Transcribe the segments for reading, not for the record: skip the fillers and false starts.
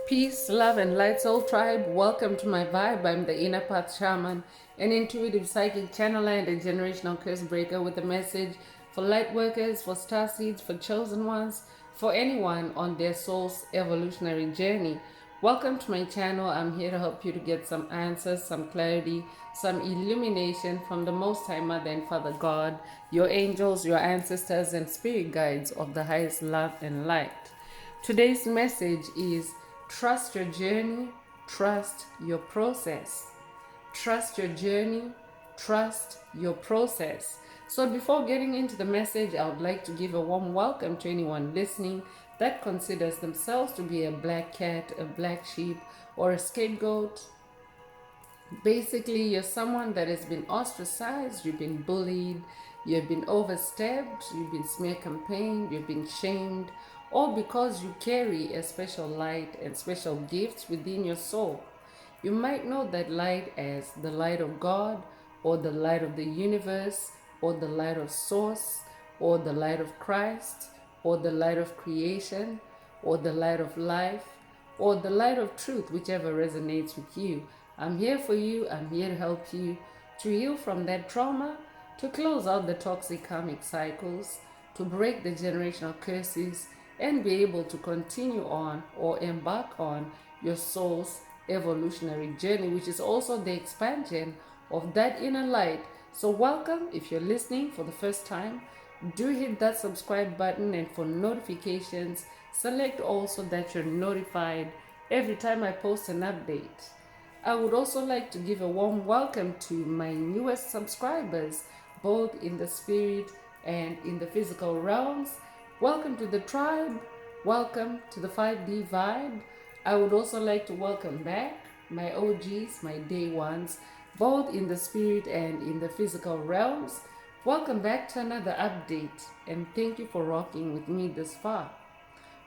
Peace, love, and light soul tribe. Welcome to my vibe. I'm the Inner Path Shaman, an intuitive psychic channeler and a generational curse breaker with a message for light workers, for star seeds, for chosen ones, for anyone on their soul's evolutionary journey. Welcome to my channel. I'm here to help you to get some answers, some clarity, some illumination from the Most High Mother and Father God, your angels, your ancestors, and spirit guides of the highest love and light. Today's message is trust your journey, trust your process. Trust your journey, trust your process. So, before getting into the message, I would like to give a warm welcome to anyone listening that considers themselves to be a black cat, a black sheep, or a scapegoat. Basically, you're someone that has been ostracized, you've been bullied, you've been overstepped, you've been smear campaigned, you've been shamed, all because you carry a special light and special gifts within your soul. You might know that light as the light of God, or the light of the universe, or the light of Source, or the light of Christ, or the light of creation, or the light of life, or the light of truth, whichever resonates with you. I'm here for you. I'm here to help you to heal from that trauma, to close out the toxic karmic cycles, to break the generational curses, and be able to continue on or embark on your soul's evolutionary journey, which is also the expansion of that inner light. So, welcome. If you're listening for the first time, do hit that subscribe button, and for notifications, select also that you're notified every time I post an update. I would also like to give a warm welcome to my newest subscribers, both in the spirit and in the physical realms. Welcome to the tribe. Welcome to the 5D vibe. I would also like to welcome back my OGs, my day ones, both in the spirit and in the physical realms. Welcome back to another update, and thank you for rocking with me this far.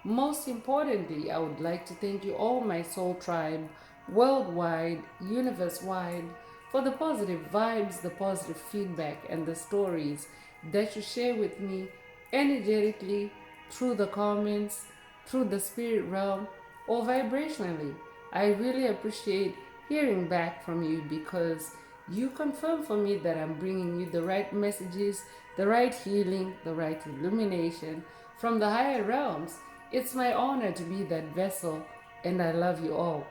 Most importantly, I would like to thank you all, my soul tribe, worldwide, universe-wide, for the positive vibes, the positive feedback, and the stories that you share with me energetically, through the comments, through the spirit realm, or vibrationally. I really appreciate hearing back from you, because you confirm for me that I'm bringing you the right messages, the right healing, the right illumination from the higher realms. It's my honor to be that vessel, and I love you all.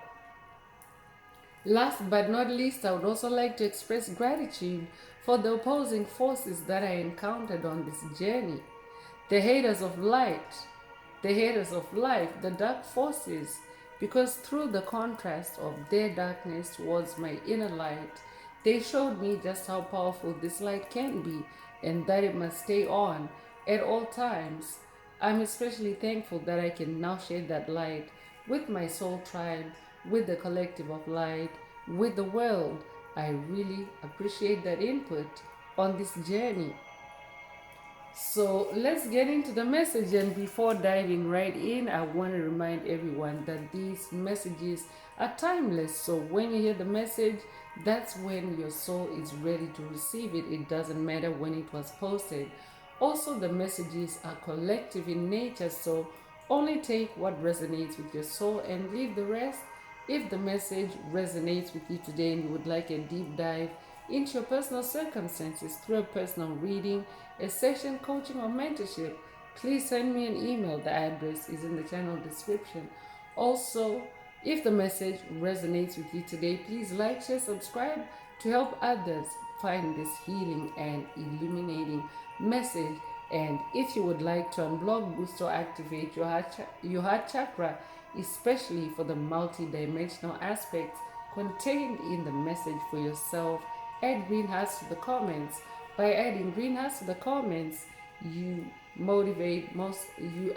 Last but not least, I would also like to express gratitude for the opposing forces that I encountered on this journey. The haters of light, the haters of life, the dark forces, because through the contrast of their darkness towards my inner light, they showed me just how powerful this light can be, and that it must stay on at all times. I'm especially thankful that I can now share that light with my soul tribe, with the collective of light, with the world. I really appreciate that input on this journey. So let's get into the message, and before diving right in, I want to remind everyone that these messages are timeless. So when you hear the message, that's when your soul is ready to receive it. It doesn't matter when it was posted. Also, the messages are collective in nature, so only take what resonates with your soul and leave the rest. If the message resonates with you today and you would like a deep dive into your personal circumstances through a personal reading, a session, coaching, or mentorship, please send me an email. The address is in the channel description. Also, if the message resonates with you today, please like, share, subscribe to help others find this healing and illuminating message. And if you would like to unblock, boost, or activate your heart chakra, especially for the multi-dimensional aspects contained in the message for yourself, add green hearts to the comments. By adding green hearts to the comments, you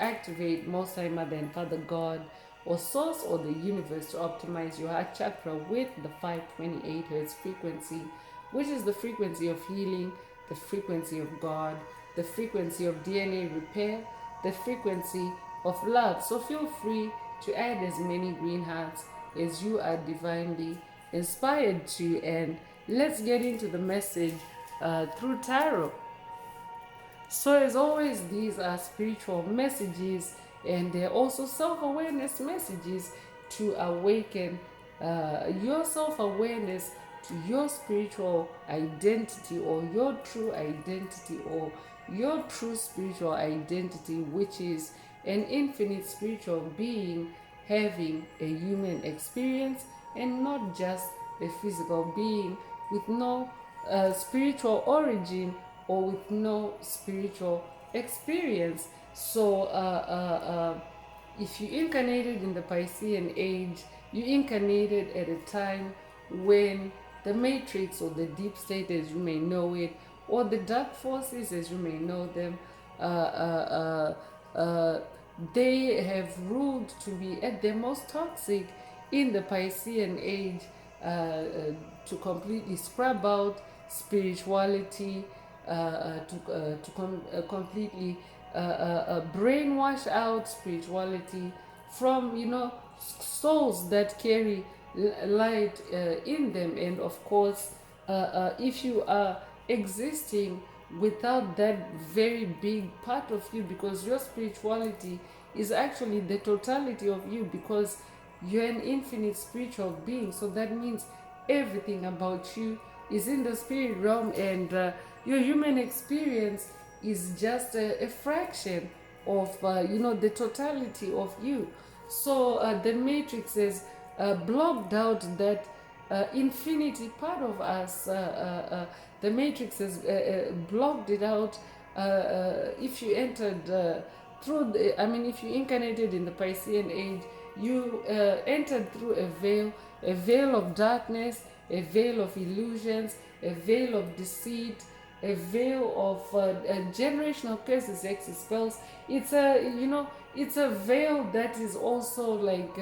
activate Most High Mother and Father God, or Source, or the universe, to optimize your heart chakra with the 528 Hz frequency, which is the frequency of healing, the frequency of God, the frequency of DNA repair, the frequency of love. So feel free to add as many green hearts as you are divinely inspired to. And let's get into the message through tarot. So as always, these are spiritual messages, and they're also self-awareness messages. to awaken your self-awareness to your spiritual identity, or your true identity, or your true spiritual identity, which is an infinite spiritual being having a human experience, and not just a physical being with no spiritual origin or with no spiritual experience. So if you incarnated in the Piscean age, you incarnated at a time when the matrix, or the deep state as you may know it, or the dark forces as you may know them, they have ruled to be at their most toxic in the Piscean age, to completely scrub out spirituality, to completely brainwash out spirituality from, souls that carry light in them. And of course, if you are existing without that very big part of you, because your spirituality is actually the totality of you, because you're an infinite spiritual being, so that means everything about you is in the spirit realm, and your human experience is just a fraction of the totality of you. So the matrix has blocked out that infinity part of us. The matrix has blocked it out. If you entered through if you incarnated in the Piscean age, you entered through a veil of darkness, a veil of illusions, a veil of deceit, a veil of generational curses, hexes, spells. It's it's a veil that is also like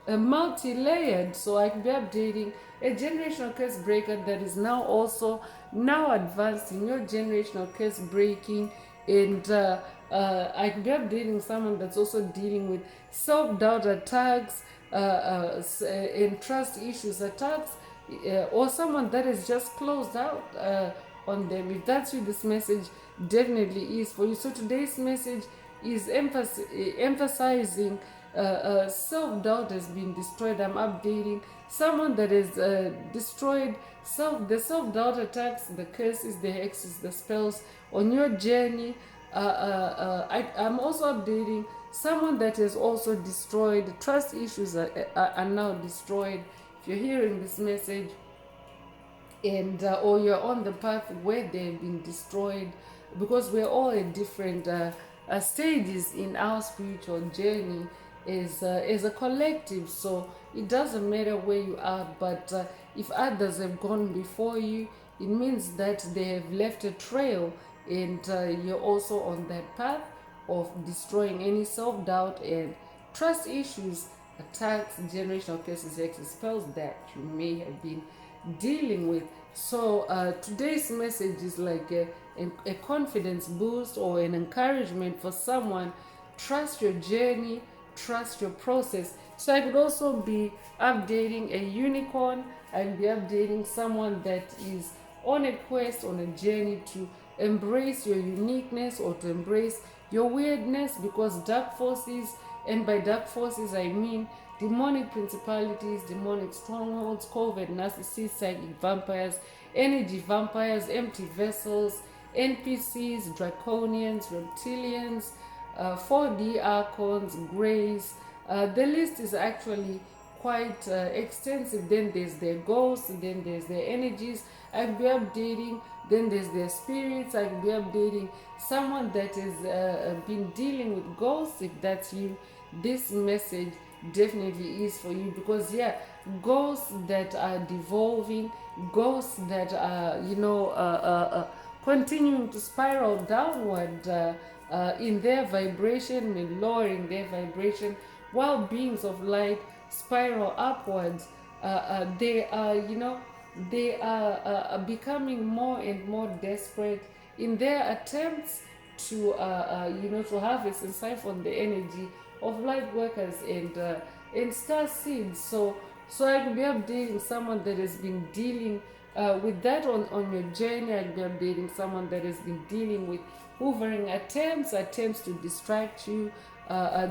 a multi-layered. So I can be updating a generational curse breaker that is now advanced in your generational curse breaking, and I can be updating someone that's also dealing with self-doubt attacks, and trust issues attacks, or someone that is just closed out on them. If that's you, this message definitely is for you. So today's message is emphasizing self-doubt has been destroyed. I'm updating someone that is destroyed the self-doubt attacks, the curses, the hexes, the spells on your journey. I'm also updating someone that has also destroyed. Trust issues are now destroyed. If you're hearing this message, and or you're on the path where they've been destroyed, because we're all at different stages in our spiritual journey as a collective. So it doesn't matter where you are, but if others have gone before you, it means that they have left a trail, and you're also on that path of destroying any self-doubt and trust issues, attacks, generational curses, hexes, spells that you may have been dealing with. So today's message is like a confidence boost or an encouragement for someone. Trust your journey, trust your process. So I could also be updating a unicorn. I'll be updating someone that is on a quest, on a journey to embrace your uniqueness or to embrace your weirdness, because dark forces, and by dark forces I mean demonic principalities, demonic strongholds, covert narcissists, psychic vampires, energy vampires, empty vessels, NPCs, draconians, reptilians, 4D archons, greys. The list is actually quite extensive. Then there's their ghosts, then there's their energies. I'll be updating. Then there's their spirits. I'll be updating someone that has been dealing with ghosts. If that's you, this message definitely is for you, because ghosts that are devolving, ghosts that are continuing to spiral downward in their vibration and lowering their vibration, while beings of light spiral upwards. They are becoming more and more desperate in their attempts to to harvest and siphon the energy of light workers and star seeds. So I will be updating someone that has been dealing with that on your journey. I'll be updating someone that has been dealing with hoovering attempts to distract you.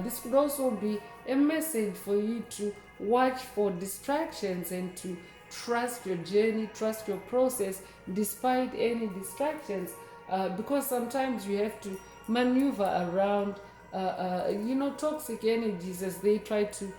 This could also be a message for you to watch for distractions and to trust your journey, trust your process despite any distractions, because sometimes you have to maneuver around toxic energies as they try to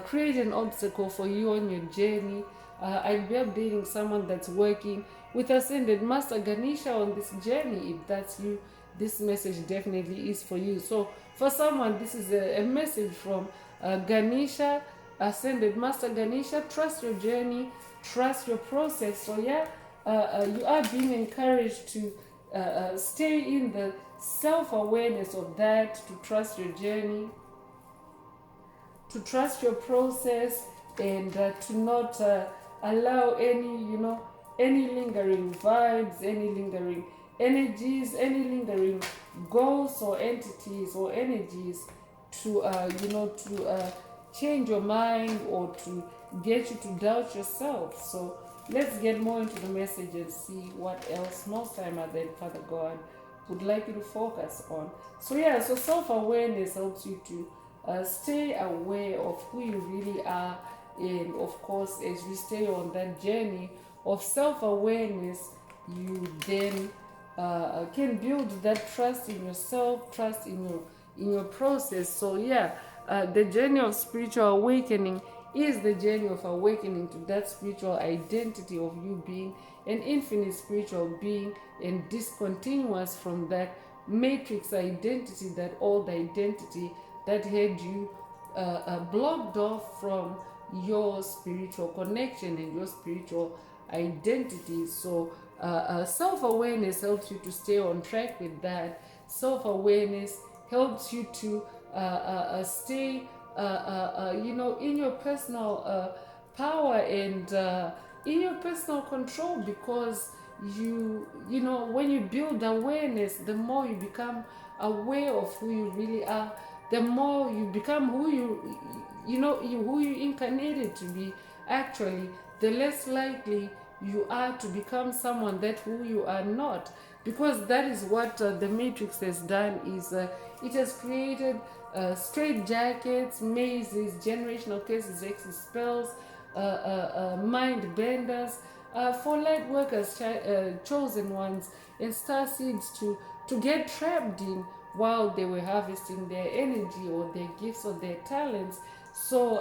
create an obstacle for you on your journey. I'll be updating someone that's working with Ascended Master Ganesha on this journey. If that's you, this message definitely is for you. So for someone, this is a message from Ganesha, Ascended Master Ganesha. Trust your journey, trust your process. So yeah, you are being encouraged to stay in the self-awareness of that, to trust your journey, to trust your process, and to not allow any lingering vibes, any lingering energies, any lingering ghosts or entities or energies to change your mind or to get you to doubt yourself. So let's get more into the message and see what else Most High Mother and Father God would like you to focus on. So yeah, so self-awareness helps you to stay aware of who you really are, and of course, as you stay on that journey of self-awareness, you then can build that trust in yourself, trust in your process. So yeah, the journey of spiritual awakening is the journey of awakening to that spiritual identity of you being an infinite spiritual being and discontinuous from that matrix identity, that old identity that had you blocked off from your spiritual connection and your spiritual identity. So self-awareness helps you to stay on track with that. Self-awareness helps you to stay in your personal power and in your personal control, because when you build awareness, the more you become aware of who you really are, the more you become who who you incarnated to be. Actually, the less likely you are to become someone that who you are not, because that is what the matrix has done. Is it has created straight jackets, mazes, generational cases, exit spells, mind benders, for light workers, chosen ones, and star seeds to get trapped in while they were harvesting their energy or their gifts or their talents. So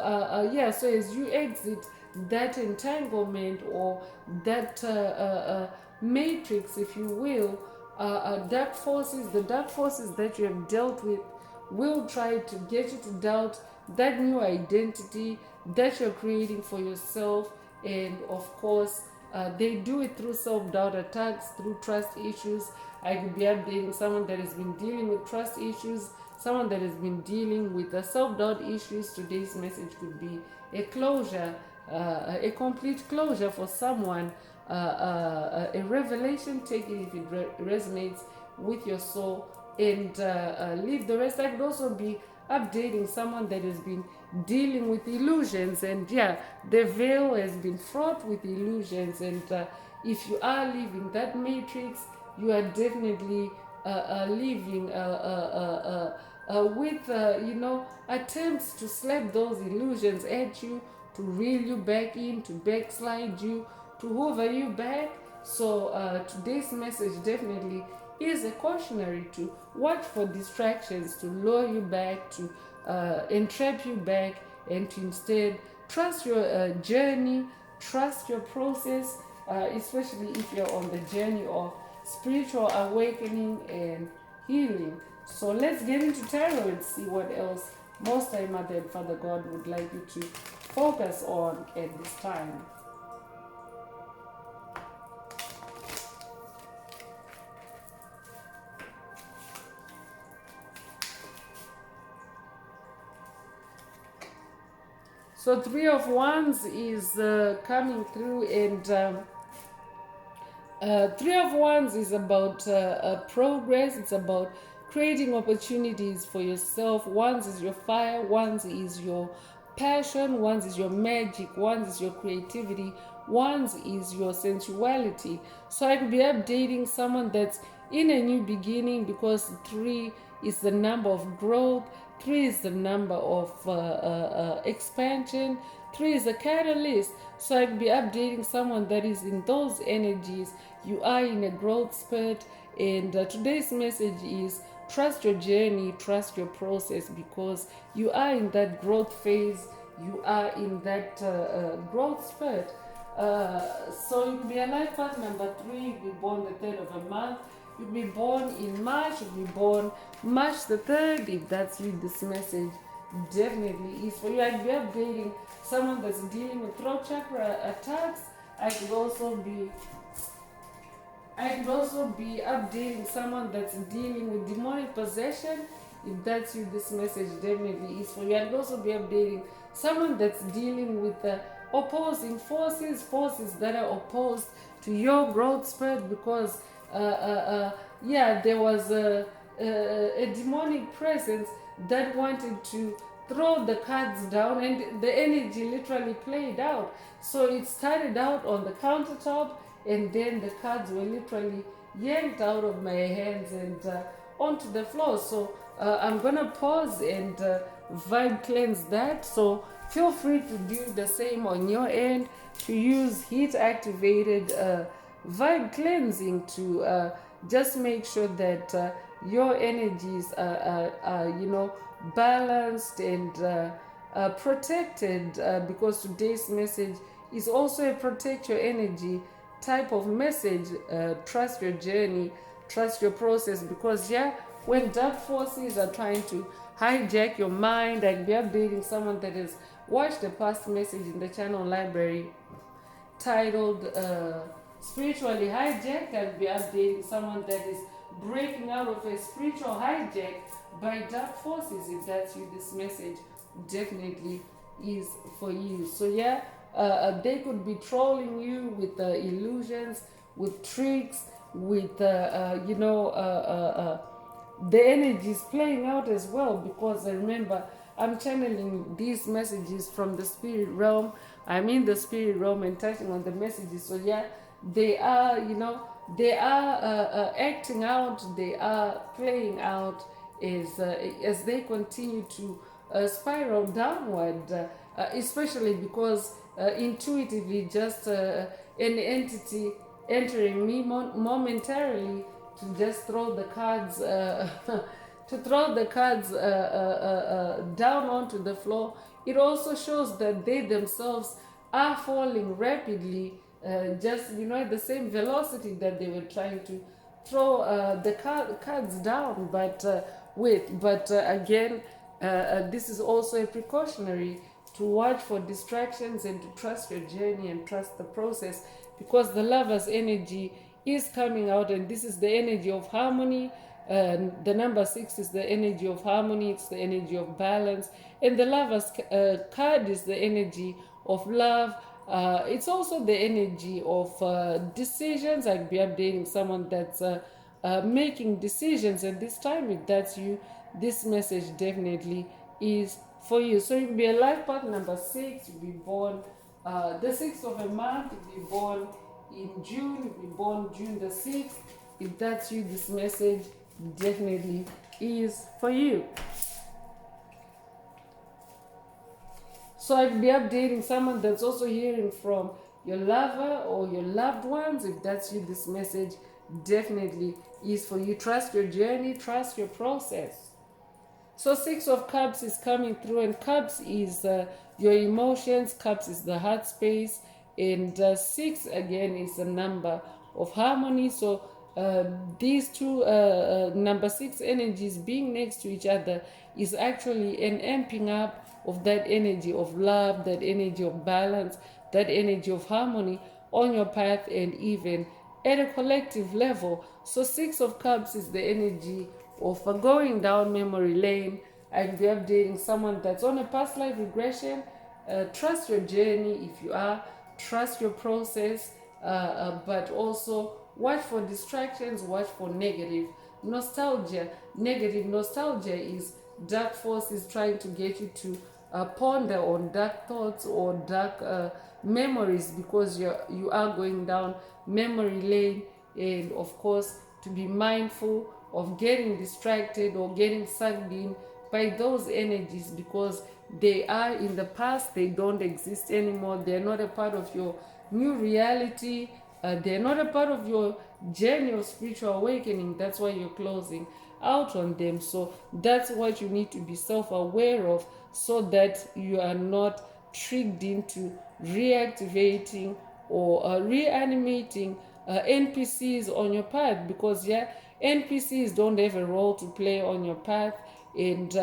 so as you exit that entanglement or that matrix, if you will, the dark forces that you have dealt with will try to get you to doubt that new identity that you're creating for yourself. And of course, they do it through self-doubt attacks, through trust issues. I could be updating someone that has been dealing with trust issues, someone that has been dealing with self-doubt issues. Today's message could be a closure, a complete closure for someone, a revelation. Take it if it resonates with your soul, and leave the rest. I could also be updating someone that has been dealing with illusions, and yeah, the veil has been fraught with illusions, and if you are living that matrix, you are definitely living with attempts to slap those illusions at you, to reel you back in, to backslide you, to hoover you back. So today's message definitely is a cautionary to watch for distractions to lure you back, to entrap you back, and to instead trust your journey, trust your process, especially if you're on the journey of spiritual awakening and healing. So let's get into tarot and see what else Most High Mother and Father God would like you to focus on at this time. So Three of Wands is coming through, and Three of Wands is about progress. It's about creating opportunities for yourself. Wands is your fire. Wands is your passion. Wands is your magic. Wands is your creativity. Wands is your sensuality. So I could be updating someone that's in a new beginning, because 3 is the number of growth. 3 is the number of expansion. 3 is a catalyst. So I'd be updating someone that is in those energies. You are in a growth spurt, and today's message is trust your journey, trust your process, because you are in that growth phase. You are in that growth spurt. So you could be alive path number 3. You'll be born the 3rd of a month. You'll be born in March. You'll be born March the 3rd. If that's you, this message definitely is for you. I'd be updating someone that's dealing with throat chakra attacks. I could also be updating someone that's dealing with demonic possession. If that's you, this message definitely is for you. I'd also be updating someone that's dealing with opposing forces that are opposed to your growth spurt, because there was a demonic presence that wanted to throw the cards down, and the energy literally played out. So it started out on the countertop, and then the cards were literally yanked out of my hands and onto the floor. So I'm gonna pause and vibe cleanse that. So feel free to do the same on your end, to use heat activated vibe cleansing to just make sure that your energies are balanced and protected, because today's message is also a protect your energy type of message. Trust your journey, trust your process, because when dark forces are trying to hijack your mind, I'd be updating someone that has watched a past message in the channel library titled Spiritually Hijacked. I'll be updating someone that is breaking out of a spiritual hijack by dark forces. If that's you, this message definitely is for you. So they could be trolling you with illusions, with tricks, with the energies playing out as well, because remember, I'm channeling these messages from the spirit realm. I'm in the spirit realm and touching on the messages. So they are, acting out, they are playing out as they continue to spiral downward, especially because intuitively just an entity entering me momentarily to just throw the cards down onto the floor. It also shows that they themselves are falling rapidly, just at the same velocity that they were trying to throw the cards down. But again, this is also a precautionary to watch for distractions and to trust your journey and trust the process, because the lover's energy is coming out, and this is the energy of harmony. The number 6 is the energy of harmony, it's the energy of balance, and the lover's card is the energy of love. It's also the energy of decisions. I'd be updating someone that's making decisions, and this time, if that's you, this message definitely is for you. So you'll be a life path number 6. You'll be born the 6th of a month. You'll be born in June. You'll be born June the 6th. If that's you, this message definitely is for you. So I'd be updating someone that's also hearing from your lover or your loved ones. If that's you, this message definitely is for you. Trust your journey, trust your process. So 6 of Cups is coming through, and Cups is your emotions, Cups is the heart space, and 6 again is the number of harmony. So these two number 6 energies being next to each other is actually an amping up of that energy of love, that energy of balance, that energy of harmony on your path, and even at a collective level. So 6 of Cups is the energy of going down memory lane. I'd be updating someone that's on a past life regression. Trust your journey if you are, trust your process, but also watch for distractions, watch for negative nostalgia. Negative nostalgia is dark forces trying to get you to ponder on dark thoughts or dark memories, because you are going down memory lane, and of course to be mindful of getting distracted or getting sucked in by those energies, because they are in the past, they don't exist anymore, they're not a part of your new reality, they're not a part of your journey of spiritual awakening. That's why you're closing out on them. So that's what you need to be self-aware of, so that you are not tricked into reactivating or reanimating NPCs on your path, because NPCs don't have a role to play on your path. And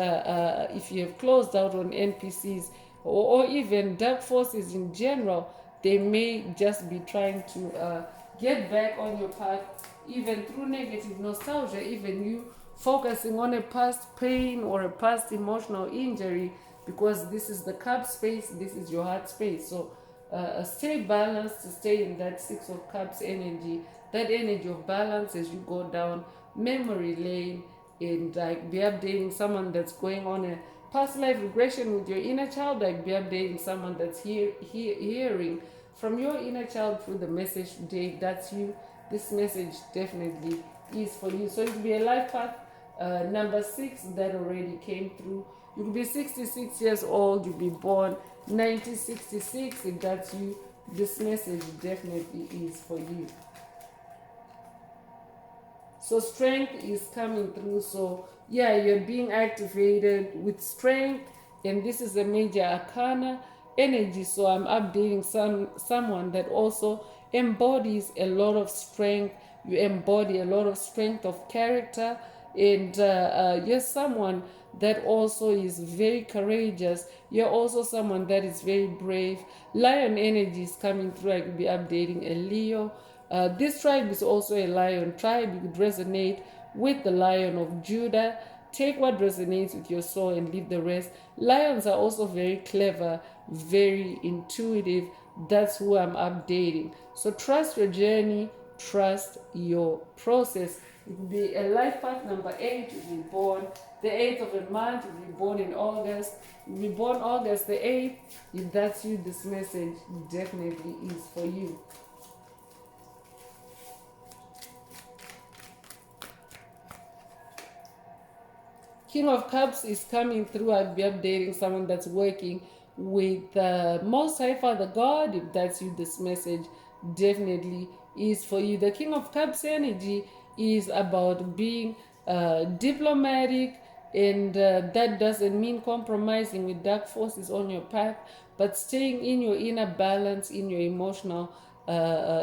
if you have closed out on NPCs, or even dark forces in general, they may just be trying to get back on your path, even through negative nostalgia, even you focusing on a past pain or a past emotional injury, because this is the cup space, this is your heart space. So stay balanced, stay in that Six of Cups energy, that energy of balance as you go down memory lane, and like be updating someone that's going on a past life regression with your inner child, like be updating someone that's hearing from your inner child through the message today. That's you. This message definitely is for you. So it will be a life path number 6 that already came through. You could be 66 years old, you'll be born 1966. If that's you, this message definitely is for you. So strength is coming through. So yeah, you're being activated with strength, and this is a major arcana energy. So I'm updating someone that also embodies a lot of strength. You embody a lot of strength of character, and you're someone that also is very courageous. You're also someone that is very brave. Lion energy is coming through. I could be updating a Leo. This tribe is also a lion tribe. You could resonate with the Lion of Judah. Take what resonates with your soul and leave the rest. Lions are also very clever, very intuitive. That's who I'm updating. So trust your journey, trust your process. It will be a life path number 8. You'll be born the 8th of a month. You'll be born in August. You'll be born August the 8th. If that's you, this message definitely is for you. King of Cups is coming through. I'll be updating someone that's working with Most High Father God. If that's you, this message definitely is for you. The King of Cups energy is about being diplomatic, and that doesn't mean compromising with dark forces on your path, but staying in your inner balance, in your emotional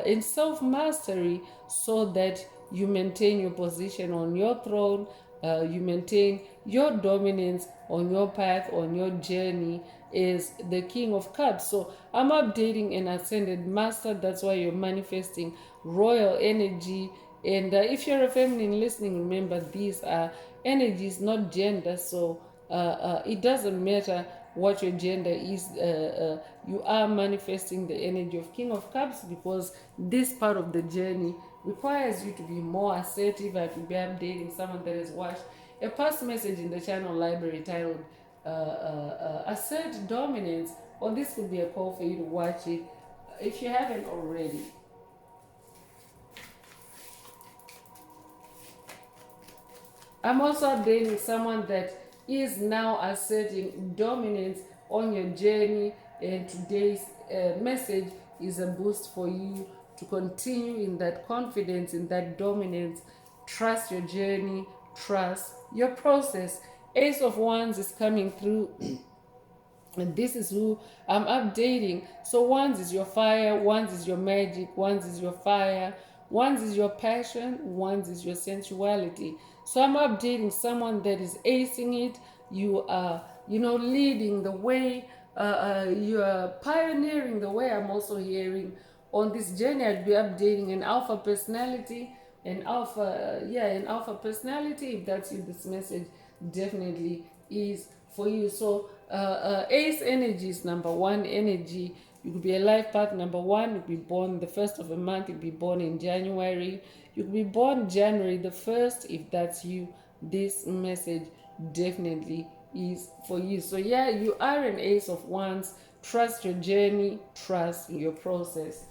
in self-mastery, so that you maintain your position on your throne, you maintain your dominance on your path, on your journey, is the King of Cups. So I'm updating an ascended master. That's why you're manifesting royal energy. And if you're a feminine listening, remember these are energies, not gender. So it doesn't matter what your gender is. You are manifesting the energy of King of Cups, because this part of the journey requires you to be more assertive. I could be updating someone that has watched a past message in the channel library titled Assert Dominance, or this could be a call for you to watch it if you haven't already. I'm also updating someone that is now asserting dominance on your journey, and today's message is a boost for you to continue in that confidence, in that dominance. Trust your journey, trust your process. Ace of Wands is coming through. And this is who I'm updating. So Wands is your fire, Wands is your magic, Wands is your fire, Wands is your passion, Wands is your sensuality. So I'm updating someone that is acing it. You are, leading the way. You are pioneering the way. I'm also hearing on this journey. I'd be updating an alpha personality, an alpha personality. If that's you, this message definitely is for you. So Ace energy is number 1 energy. You could be a life path number 1. You could be born the 1st of a month. You could be born in January. You could be born January the 1st. If that's you, this message definitely is for you. So yeah, you are an Ace of Wands. Trust your journey. Trust your process.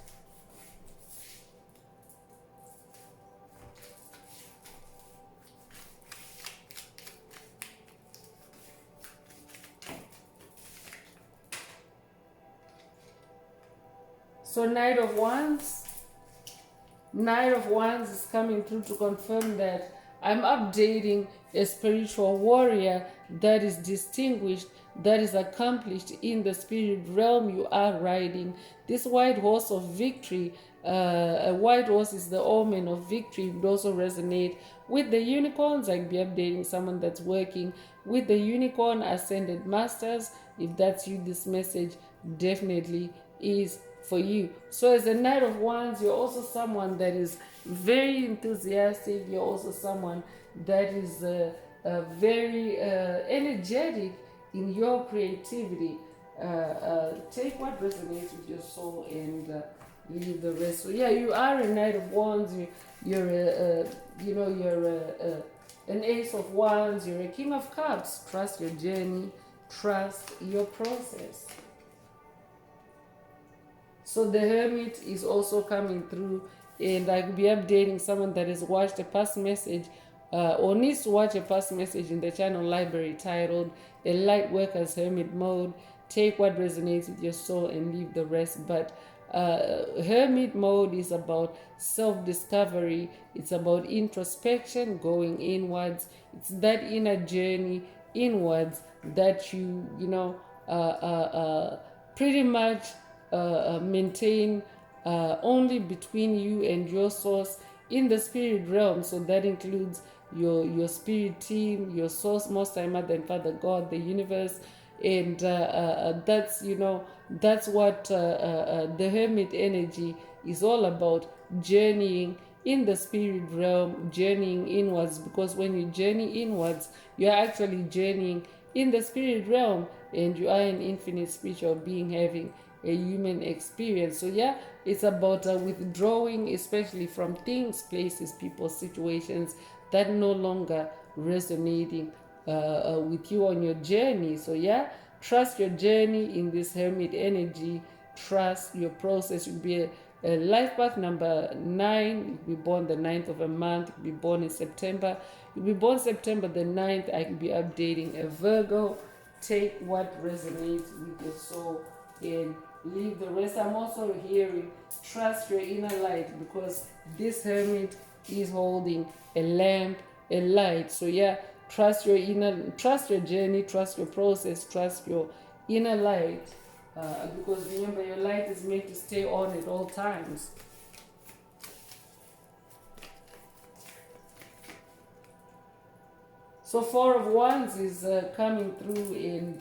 So Knight of Wands is coming through to confirm that I'm updating a spiritual warrior that is distinguished, that is accomplished in the spirit realm you are riding. This white horse of victory, a white horse is the omen of victory. It would also resonate with the unicorns. I could be updating someone that's working with the unicorn ascended masters. If that's you, this message definitely is for you. So as a Knight of Wands, you're also someone that is very enthusiastic. You're also someone that is very energetic in your creativity. Take what resonates with your soul and leave the rest. So yeah, you are a Knight of Wands. You're an Ace of Wands. You're a King of Cups. Trust your journey. Trust your process. So the Hermit is also coming through, and I could be updating someone that has watched a past message or needs to watch a past message in the channel library titled A Light Worker's Hermit Mode. Take what resonates with your soul and leave the rest. But Hermit mode is about self-discovery. It's about introspection, going inwards. It's that inner journey inwards that pretty much maintain only between you and your source in the spirit realm. So that includes your spirit team, your source, most time Mother and Father God, the universe, and that's what the Hermit energy is all about, journeying in the spirit realm, journeying inwards, because when you journey inwards, you're actually journeying in the spirit realm, and you are an infinite spiritual being having a human experience. So yeah, it's about withdrawing, especially from things, places, people, situations that no longer resonating with you on your journey. So yeah, trust your journey in this Hermit energy. Trust your process. You'll be a life path number 9. You'll be born the 9th of a month. You'll be born in September. You'll be born September the 9th. I can be updating a Virgo. Take what resonates with your soul and leave the rest. I'm also hearing trust your inner light, because this Hermit is holding a lamp, a light. So yeah, trust your journey, trust your process, trust your inner light, because remember, your light is meant to stay on at all times. So Four of Wands is coming through, and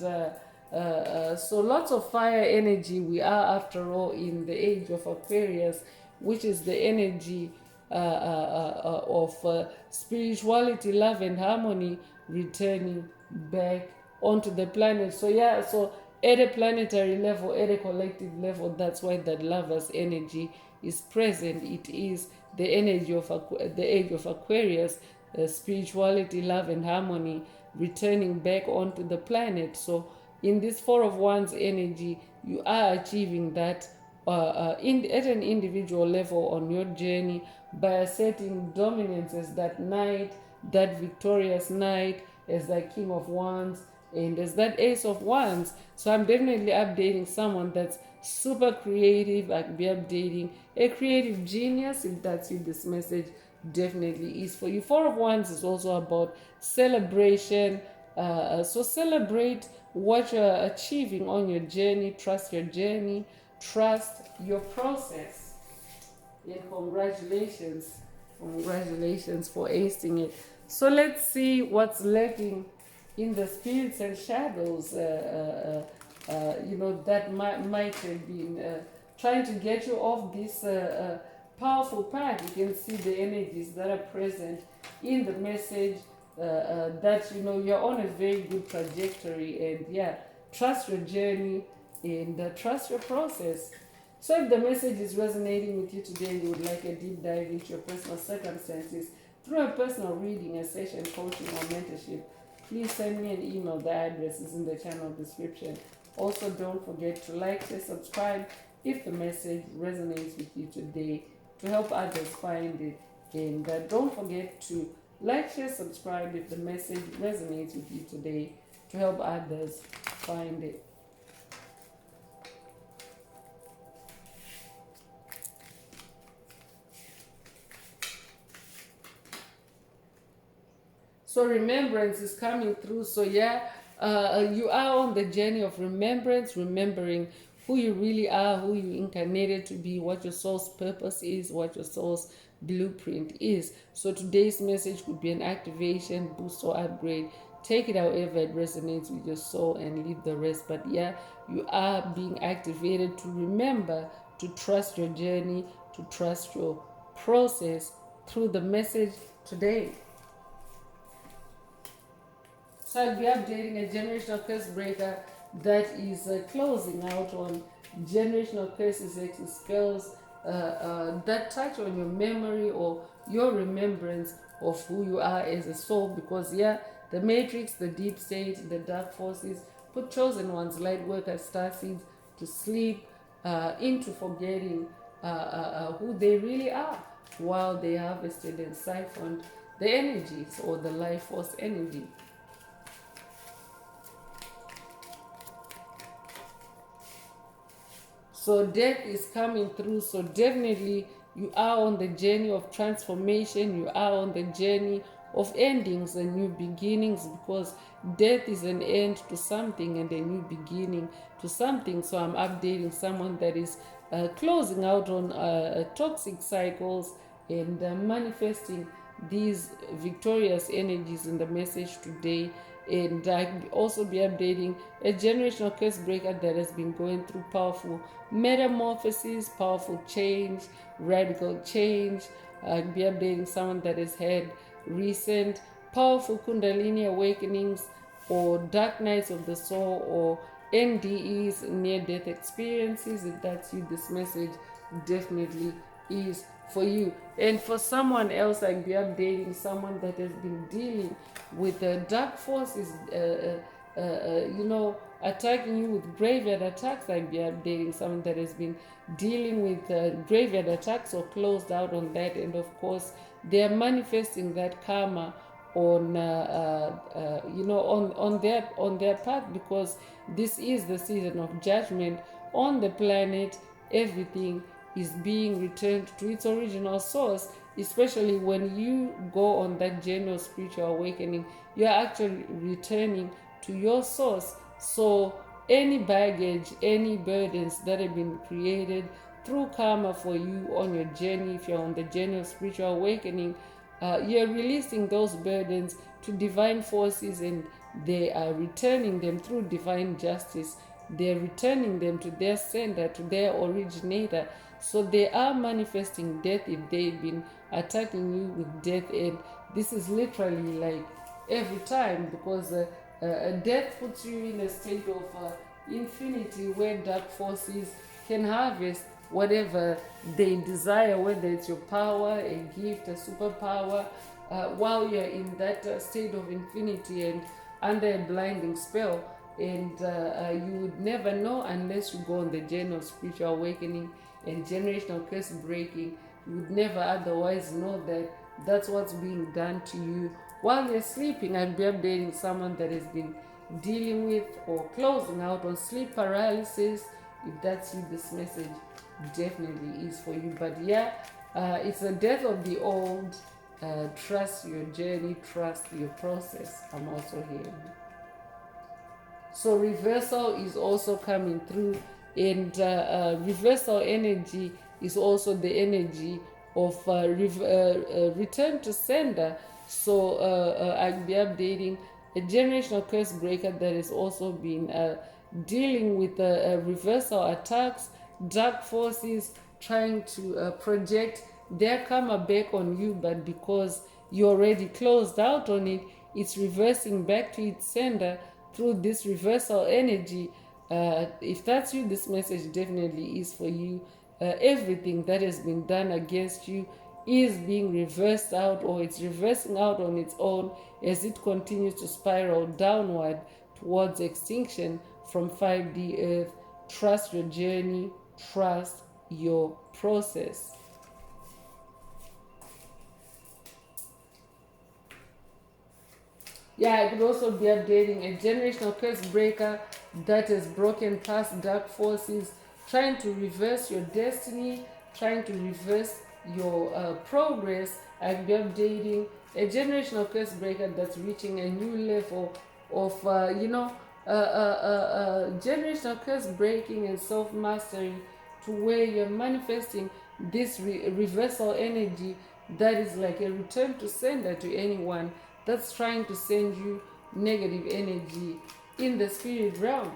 so lots of fire energy. We are, after all, in the age of Aquarius, which is the energy of spirituality, love, and harmony returning back onto the planet. So yeah, so at a planetary level, at a collective level, that's why that lover's energy is present. It is the energy of the age of Aquarius, spirituality, love, and harmony returning back onto the planet. So in this Four of Wands energy, you are achieving that at an individual level on your journey by asserting dominance as that knight, that victorious knight, as that King of Wands, and as that Ace of Wands. So I'm definitely updating someone that's super creative. I could be updating a creative genius. If that's you, this message definitely is for you. Four of Wands is also about celebration. So celebrate what you're achieving on your journey. Trust your journey. Trust your process. And congratulations for acing it. So let's see what's lurking in the spirits and shadows. That might have been trying to get you off this powerful path. You can see the energies that are present in the message, that you're on a very good trajectory, and yeah, trust your journey and trust your process. So if the message is resonating with you today and you would like a deep dive into your personal circumstances through a personal reading, a session, coaching, or mentorship, please send me an email. The address is in the channel description. Also, don't forget to like, share, subscribe if the message resonates with you today, to help others find it. And don't forget to like, share, subscribe if the message resonates with you today, to help others find it. So remembrance is coming through. So yeah, you are on the journey of remembrance, remembering who you really are, who you incarnated to be, what your soul's purpose is, what your soul's blueprint is. So today's message could be an activation, boost, or upgrade. Take it however it resonates with your soul and leave the rest. But yeah, you are being activated to remember to trust your journey, to trust your process through the message today. So I'll be updating a generational curse breaker that is closing out on generational curses, hexes, spells that touch on your memory or your remembrance of who you are as a soul. Because yeah, the matrix, the deep state, the dark forces put chosen ones, light workers, star seeds to sleep into forgetting who they really are while they harvested and siphoned the energies or the life force energy. So death is coming through. So definitely you are on the journey of transformation. You are on the journey of endings and new beginnings, because death is an end to something and a new beginning to something. So I'm updating someone that is closing out on toxic cycles and manifesting these victorious energies in the message today. And I'll also be updating a generational curse breaker that has been going through powerful metamorphosis, powerful change, radical change. I'll be updating someone that has had recent powerful Kundalini awakenings or dark nights of the soul or NDEs, near death experiences. If that's you, this message definitely is for you. And for someone else, I'll be updating someone that has been dealing with the dark forces, attacking you with graveyard attacks. I'll be updating someone that has been dealing with graveyard attacks or closed out on that. And of course, they are manifesting that karma on on their path, because this is the season of judgment on the planet. Everything is being returned to its original source, especially when you go on that journey of spiritual awakening. You are actually returning to your source. So any baggage, any burdens that have been created through karma for you on your journey, if you're on the journey of spiritual awakening, you're releasing those burdens to divine forces, and they are returning them through divine justice. They're returning them to their sender, to their originator. So they are manifesting death if they've been attacking you with death. And this is literally like every time, because death puts you in a state of infinity where dark forces can harvest whatever they desire, whether it's your power, a gift, a superpower, while you're in that state of infinity and under a blinding spell. And you would never know unless you go on the journey of spiritual awakening and generational curse breaking. You would never otherwise know that that's what's being done to you while you're sleeping. I'll be updating someone that has been dealing with or closing out on sleep paralysis. If that's you, this message definitely is for you. But yeah, it's the death of the old. Trust your journey, trust your process. I'm also here. So reversal is also coming through, and reversal energy is also the energy of return to sender. So I'll be updating a generational curse breaker that has also been dealing with reversal attacks, dark forces trying to project their karma back on you, but because you already closed out on it, it's reversing back to its sender through this reversal energy. If that's you, this message definitely is for you. Everything that has been done against you is being reversed out, or it's reversing out on its own as it continues to spiral downward towards extinction from 5D Earth. Trust your journey, trust your process. Yeah, I could also be updating a generational curse breaker that has broken past dark forces, trying to reverse your destiny, trying to reverse your progress. I'll be updating a generational curse breaker that's reaching a new level of, generational curse breaking and self mastery, to where you're manifesting this reversal energy that is like a return to sender to anyone that's trying to send you negative energy in the spirit realm.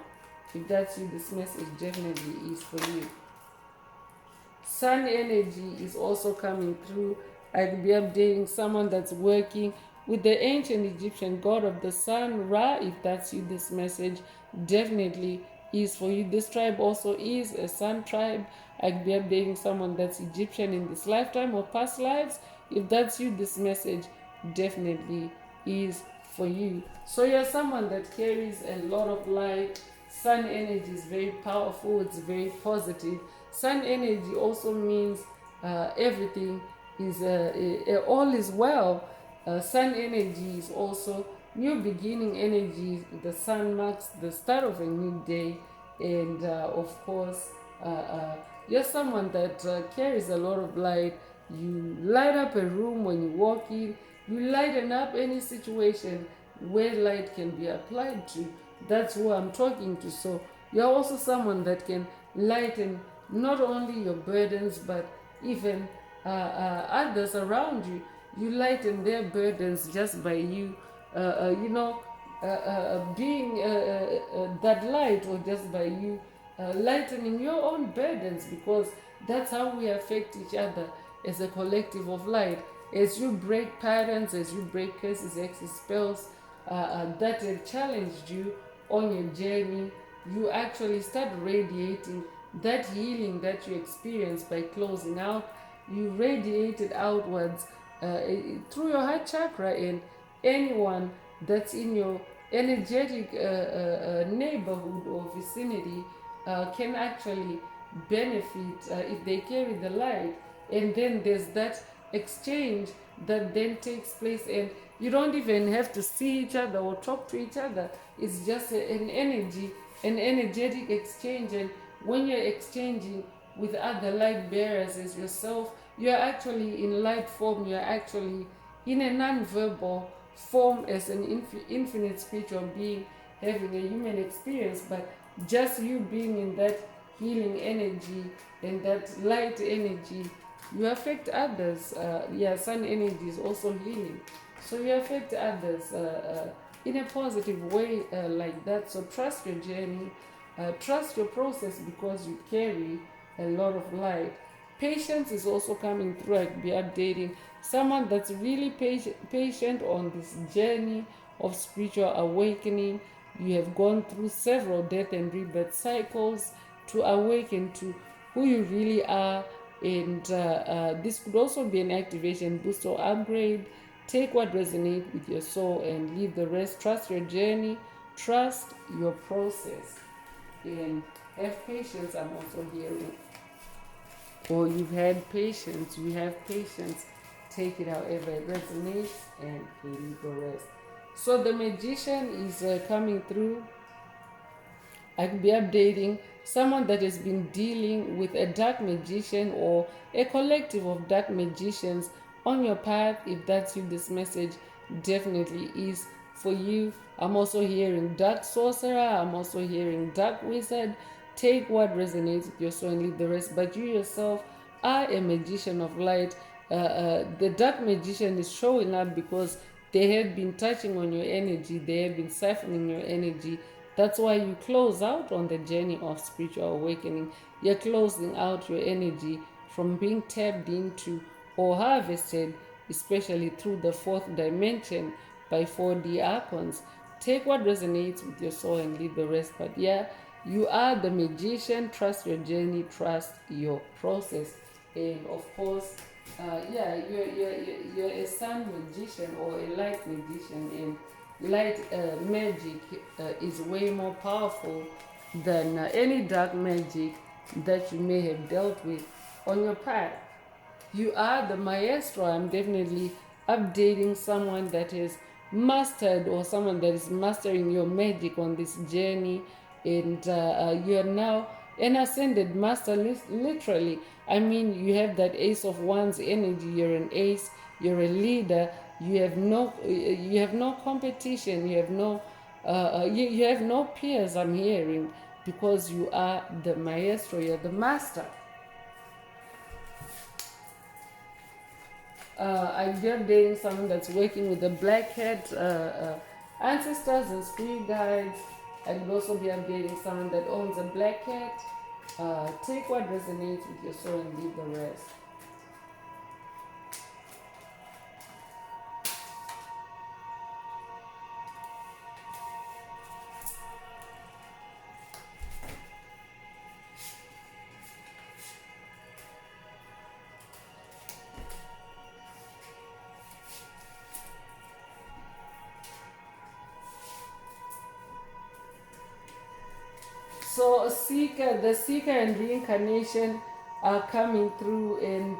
If that's you, this message definitely is for you. Sun energy is also coming through. I'll be updating someone that's working with the ancient Egyptian god of the sun, Ra. If that's you, this message definitely is for you. This tribe also is a sun tribe. I'll be updating someone that's Egyptian in this lifetime or past lives. If that's you, this message definitely is for you. So you're someone that carries a lot of light. Sun energy is very powerful, it's very positive. Sun energy also means everything is all is well. Sun energy is also new beginning energy. The sun marks the start of a new day, and of course, you're someone that carries a lot of light. You light up a room when you walk in. You lighten up any situation where light can be applied to. That's who I'm talking to. So you're also someone that can lighten not only your burdens but even others around you. You lighten their burdens just by you, being that light, or just by you lightening your own burdens, because that's how we affect each other as a collective of light. As you break patterns, as you break curses, exes, spells that have challenged you on your journey, you actually start radiating that healing that you experience by closing out. You radiate it outwards through your heart chakra, and anyone that's in your energetic neighborhood or vicinity can actually benefit if they carry the light. And then there's that exchange that then takes place, and you don't even have to see each other or talk to each other. It's just an energy, an energetic exchange. And when you're exchanging with other light bearers as yourself, you're actually in light form. You're actually in a non-verbal form as an infinite spiritual being having a human experience, but just you being in that healing energy and that light energy, you affect others. Sun energy is also healing, so you affect others in a positive way like that. So trust your journey, trust your process, because you carry a lot of light. Patience is also coming through. I'll be updating someone that's really patient on this journey of spiritual awakening. You have gone through several death and rebirth cycles to awaken to who you really are. And this could also be an activation boost or upgrade. Take what resonates with your soul and leave the rest. Trust your journey, trust your process, and have patience. I'm also hearing, or you've had patience, you have patience. Take it however it resonates and leave the rest. So the magician is coming through. I could be updating someone that has been dealing with a dark magician or a collective of dark magicians on your path. If that's you, this message definitely is for you. I'm also hearing dark sorcerer. I'm also hearing dark wizard. Take what resonates with your soul and leave the rest. But you yourself are a magician of light. The dark magician is showing up because they have been touching on your energy. They have been siphoning your energy. That's why you close out on the journey of spiritual awakening. You're closing out your energy from being tapped into or harvested, especially through the fourth dimension by 4D archons. Take what resonates with your soul and leave the rest. But yeah, you are the magician. Trust your journey, trust your process. And of course, you're a sun magician or a light magician, and light magic is way more powerful than any dark magic that you may have dealt with on your path. You are the maestro. I'm definitely updating someone that has mastered, or someone that is mastering your magic on this journey, and you're now an ascended master, literally. I mean, you have that Ace of Wands energy. You're an ace. You're a leader. You have no competition. You have no you have no peers. I'm hearing, because you are the maestro. You're the master. I'm just dating someone that's working with the black hat ancestors and spirit guides. I could also be updating someone that owns a black cat. Take what resonates with your soul and leave the rest. So the seeker and reincarnation are coming through, and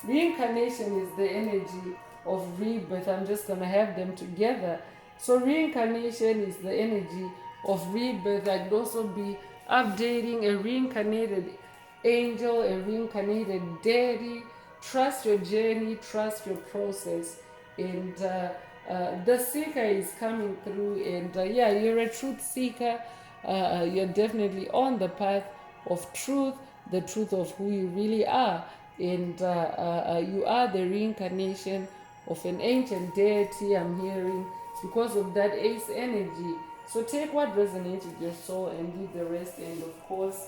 reincarnation is the energy of rebirth. I'm just going to have them together. So reincarnation is the energy of rebirth. I could also be updating a reincarnated angel, a reincarnated deity. Trust your journey, trust your process, and the seeker is coming through, and yeah, you're a truth seeker. You're definitely on the path of truth, the truth of who you really are, and you are the reincarnation of an ancient deity. I'm hearing, because of that ace energy. So take what resonates with your soul and leave the rest. And of course,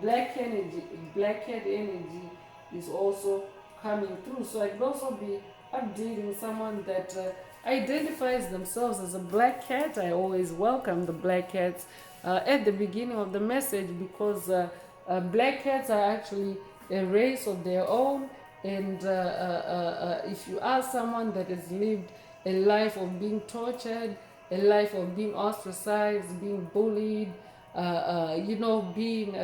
black hat energy is also coming through. So I could also be updating someone that identifies themselves as a black cat. I always welcome the black cats at the beginning of the message, because black cats are actually a race of their own. And if you are someone that has lived a life of being tortured, a life of being ostracized, being bullied, being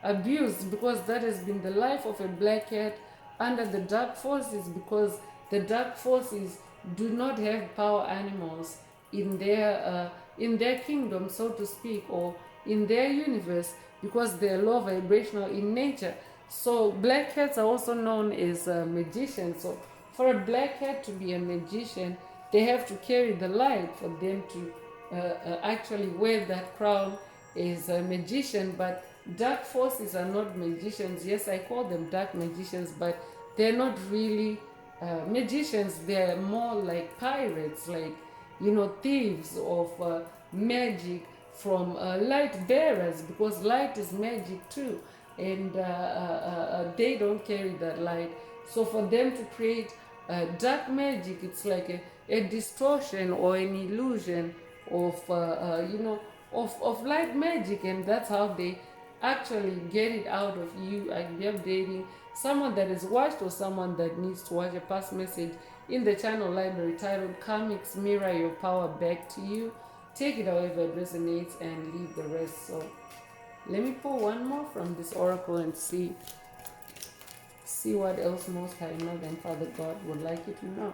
abused, because that has been the life of a black cat under the dark forces, because the dark forces do not have power animals in their kingdom, so to speak, or in their universe, because they're low vibrational in nature. So black cats are also known as magicians. So for a black cat to be a magician, they have to carry the light for them to actually wear that crown as a magician. But dark forces are not magicians. Yes, I call them dark magicians, but they're not really magicians. They're more like pirates, like, thieves of magic from light bearers, because light is magic too, and they don't carry that light. So for them to create dark magic, it's like a distortion or an illusion of of light magic, and that's how they actually get it out of you. I'd be updating someone that is watched, or someone that needs to watch a past message in the channel library titled Karmics Mirror Your Power Back to You. Take it however it resonates and leave the rest. So let me pull one more from this oracle and see what else Most High Mother and Father God would like you to know.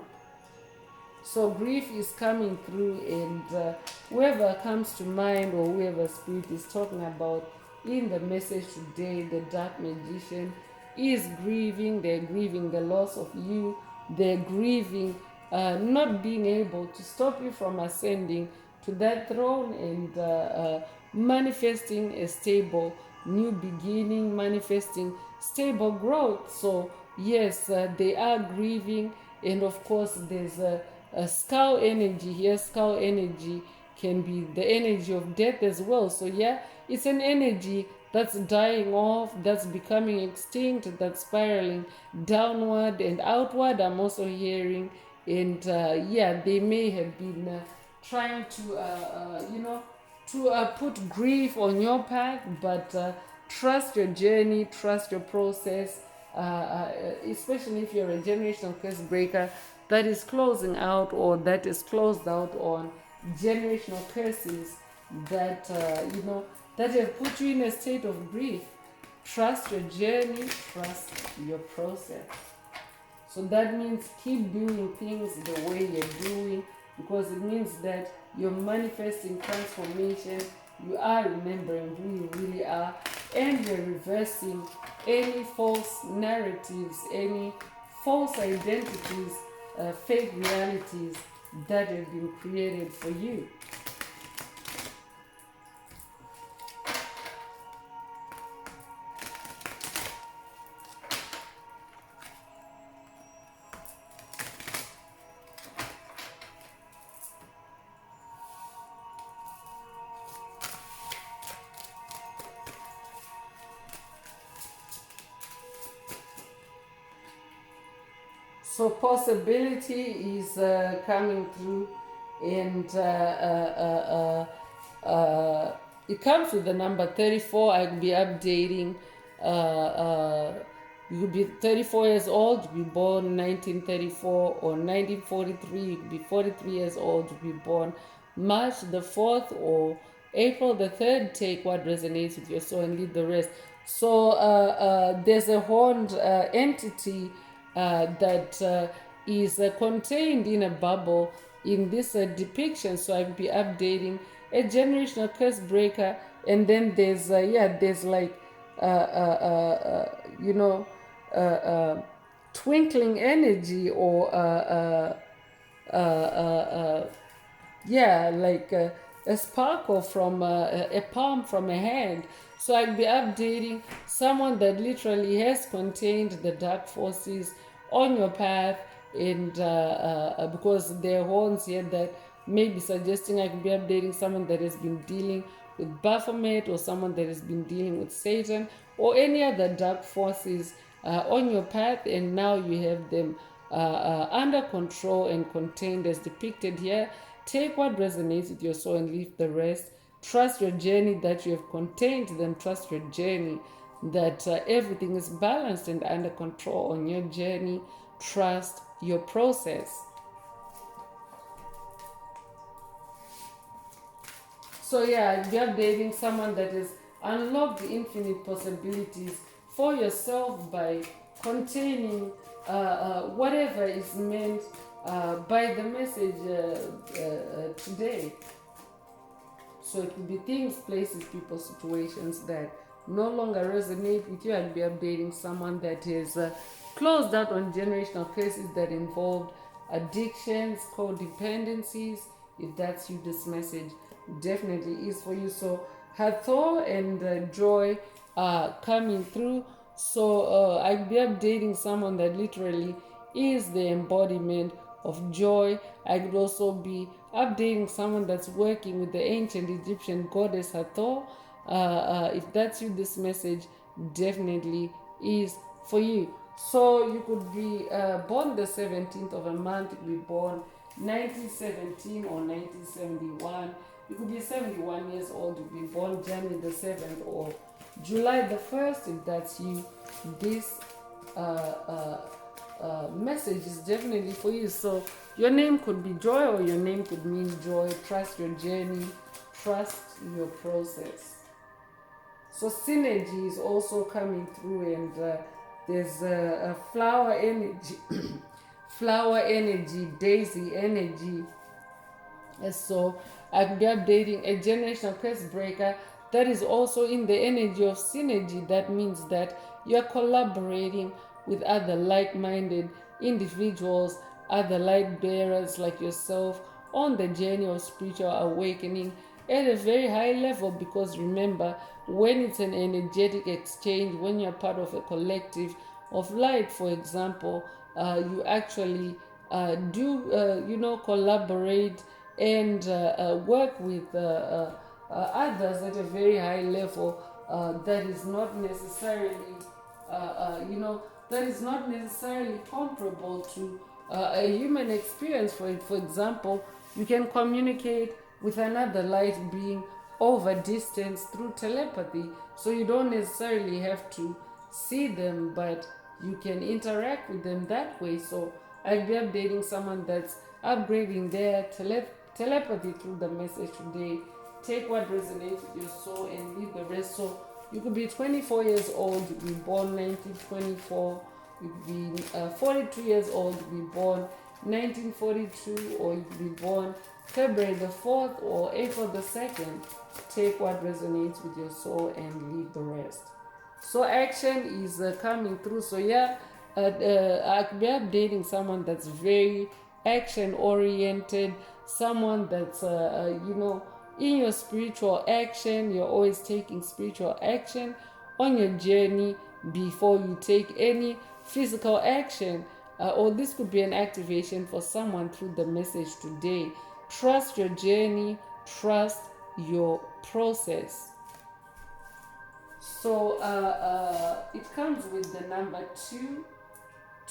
So grief is coming through, and whoever comes to mind, or whoever spirit is talking about in the message today, the dark magician is grieving. They're grieving the loss of you. They're grieving not being able to stop you from ascending to that throne, and manifesting a stable new beginning, manifesting stable growth. So yes, they are grieving, and of course there's a skull energy here. Skull energy can be the energy of death as well. So yeah, it's an energy that's dying off, that's becoming extinct, that's spiraling downward and outward. I'm also hearing, and yeah, they may have been trying to put grief on your path, but trust your journey, trust your process, especially if you're a generational curse breaker that is closing out, or that is closed out on generational curses that that have put you in a state of grief. Trust your journey, trust your process. So that means keep doing things the way you're doing, because it means that you're manifesting transformation You are remembering who you really are, and you're reversing any false narratives, any false identities, fake realities that have been created for you. So possibility is coming through, and it comes with the number 34. I'll be updating. You could be 34 years old, you be born 1934, or 1943, you could be 43 years old, you be born March the 4th or April the 3rd. Take what resonates with your soul and leave the rest. So there's a horned entity that is contained in a bubble in this depiction. So I'll be updating a generational curse breaker, and then there's like you know twinkling energy, or like a sparkle from a palm from a hand. So I'll be updating someone that literally has contained the dark forces on your path, and because there are horns here that may be suggesting I could be updating someone that has been dealing with Baphomet, or someone that has been dealing with Satan, or any other dark forces on your path, and now you have them under control and contained as depicted here. Take what resonates with your soul and leave the rest. Trust your journey that you have contained them. Trust your journey that everything is balanced and under control on your journey. Trust your process. So yeah, you're dating someone that has unlocked the infinite possibilities for yourself by containing whatever is meant by the message today. So it could be things, places, people, situations that no longer resonate with you. I'll be updating someone that is closed out on generational cases that involved addictions, codependencies. If that's you, this message definitely is for you. So Hathor and Joy are coming through. So I'll be updating someone that literally is the embodiment of joy. I could also be updating someone that's working with the ancient Egyptian goddess Hathor. If that's you, this message definitely is for you. So you could be born the 17th of a month, you could be born 1917 or 1971. You could be 71 years old, you could be born January the 7th or July the 1st. If that's you, this message is definitely for you. So your name could be Joy, or your name could mean joy. Trust your journey, trust your process. So synergy is also coming through, and there's a flower energy, flower energy, daisy energy. And so I could be updating a generational curse breaker that is also in the energy of synergy. That means that you're collaborating with other like-minded individuals, other light bearers like yourself, on the journey of spiritual awakening at a very high level. Because remember, when it's an energetic exchange, when you're part of a collective of light, for example, you actually collaborate and work with others at a very high level. That is not necessarily that is not necessarily comparable to a human experience. For example, you can communicate with another light being over distance through telepathy. So you don't necessarily have to see them, but you can interact with them that way. So I'll be updating someone that's upgrading their telepathy through the message today. Take what resonates with your soul and leave the rest. So you could be 24 years old, you could be born 1924. You could be 42 years old, you could be born 1942, or you could be born February the 4th or April the 2nd. Take what resonates with your soul and leave the rest. So action is coming through. So yeah, I could be updating someone that's very action oriented, someone that's in your spiritual action. You're always taking spiritual action on your journey before you take any physical action. Or this could be an activation for someone through the message today. Trust your journey, trust your process. So it comes with the number 2.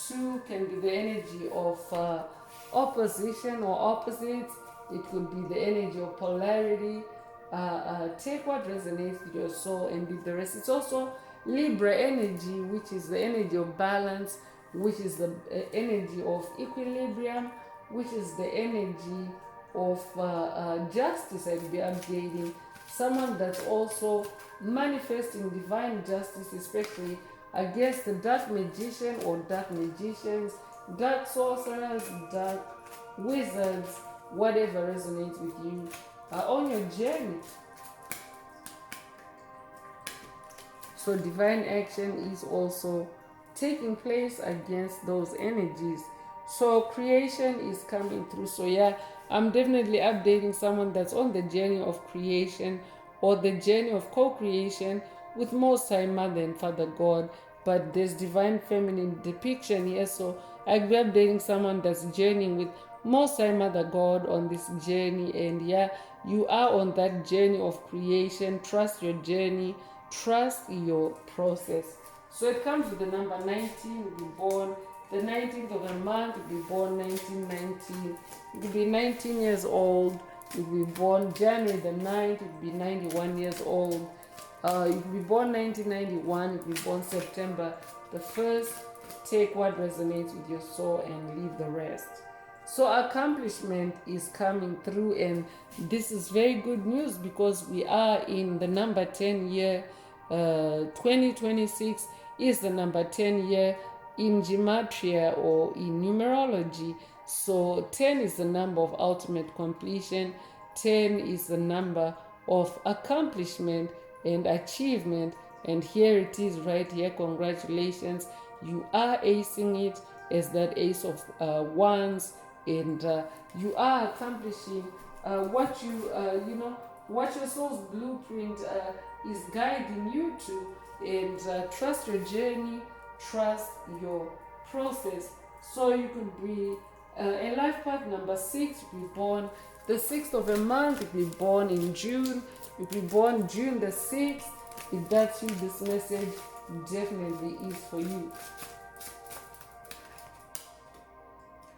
2 can be the energy of opposition or opposites. It could be the energy of polarity. Take what resonates with your soul and leave the rest. It's also Libra energy, which is the energy of balance, which is the energy of equilibrium, which is the energy of justice. I'll be updating someone that's also manifesting divine justice, especially against the dark magician or dark magicians, dark sorcerers, dark wizards, whatever resonates with you on your journey. So divine action is also taking place against those energies. So creation is coming through. So yeah, I'm definitely updating someone that's on the journey of creation or the journey of co-creation with Most High Mother and Father God. But there's divine feminine depiction here. So I'll be updating someone that's journeying with Most High Mother God on this journey. And yeah, you are on that journey of creation. Trust your journey. Trust your process. So it comes with the number 19. You'll be born the 19th of the month. You'll be born 1919. You'll be 19 years old. You'll be born January the 9th. You'll be 91 years old. You'll be born 1991. You'll be born September the 1st. Take what resonates with your soul and leave the rest. So accomplishment is coming through, and this is very good news because we are in the number 10 year. 2026 is the number 10 year in gematria or in numerology. So 10 is the number of ultimate completion. 10 is the number of accomplishment and achievement. And here it is right here. Congratulations. You are acing it as that ace of wands, and you are accomplishing what what your soul's blueprint is guiding you to. And trust your journey, trust your process. So you could be a life path number 6. You be born the 6th of a month. You be born in June. You be born June the 6th. If that's you, this message definitely is for you.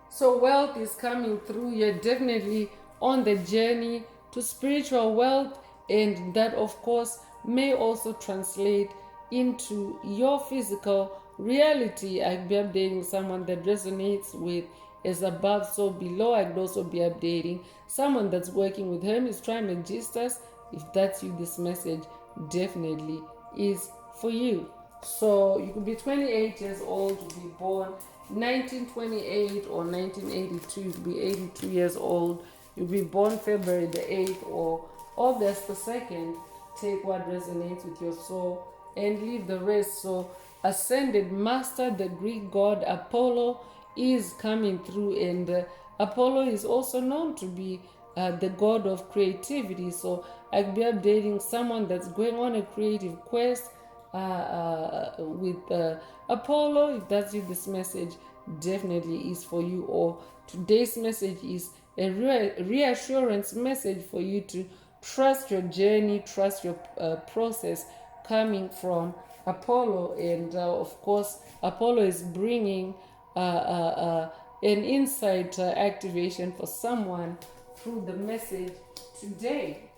So wealth is coming through. You're definitely on the journey to spiritual wealth, and that of course may also translate into your physical reality. I'll be updating someone that resonates with as above, so below. I could also be updating someone that's working with Hermes Trismegistus. If that's you, this message definitely is for you. So you could be 28 years old, you be born 1928 or 1982, you could be 82 years old, you'll be born February the 8th or August the 2nd. Take what resonates with your soul and leave the rest. So ascended master, the Greek god Apollo, is coming through, and Apollo is also known to be the god of creativity. So I'll be updating someone that's going on a creative quest with Apollo. If that's you, this message definitely is for you. Or today's message is a reassurance message for you to trust your journey, trust your process, coming from Apollo. And of course, Apollo is bringing an insight activation for someone through the message today.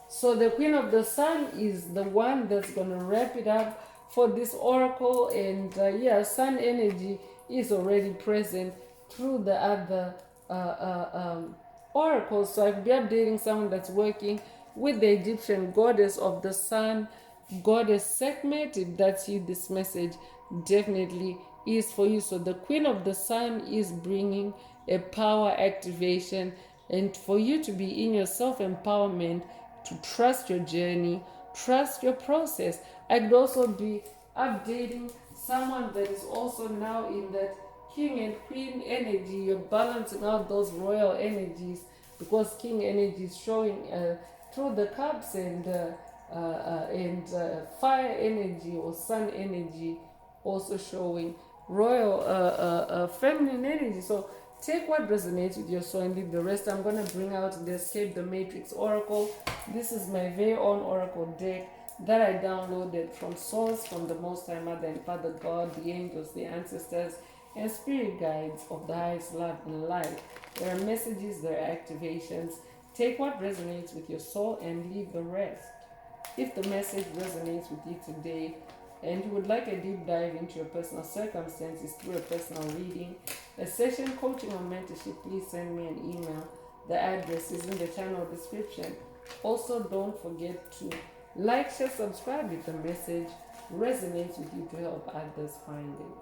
So the Queen of the Sun is the one that's going to wrap it up for this oracle. And Sun energy is already present through the other oracles. So I'll be updating someone that's working with the Egyptian goddess of the sun. Goddess Sekhmet, if that's you, this message definitely is for you. So the Queen of the Sun is bringing a power activation, and for you to be in your self-empowerment, to trust your journey, trust your process. I could also be updating someone that is also now in that king and queen energy. You're balancing out those royal energies, because king energy is showing through the cups, and fire energy or sun energy also showing royal feminine energy. So take what resonates with your soul and leave the rest. I'm going to bring out the Escape the Matrix Oracle. This is my very own oracle deck that I downloaded from source, from the Most High Mother and Father God, the angels, the ancestors, and spirit guides of the highest love and light. There are messages, there are activations. Take what resonates with your soul and leave the rest. If the message resonates with you today and you would like a deep dive into your personal circumstances through a personal reading, a session, coaching, or mentorship, please send me an email. The address is in the channel description. Also, don't forget to like, share, subscribe if the message resonates with you to help others find it.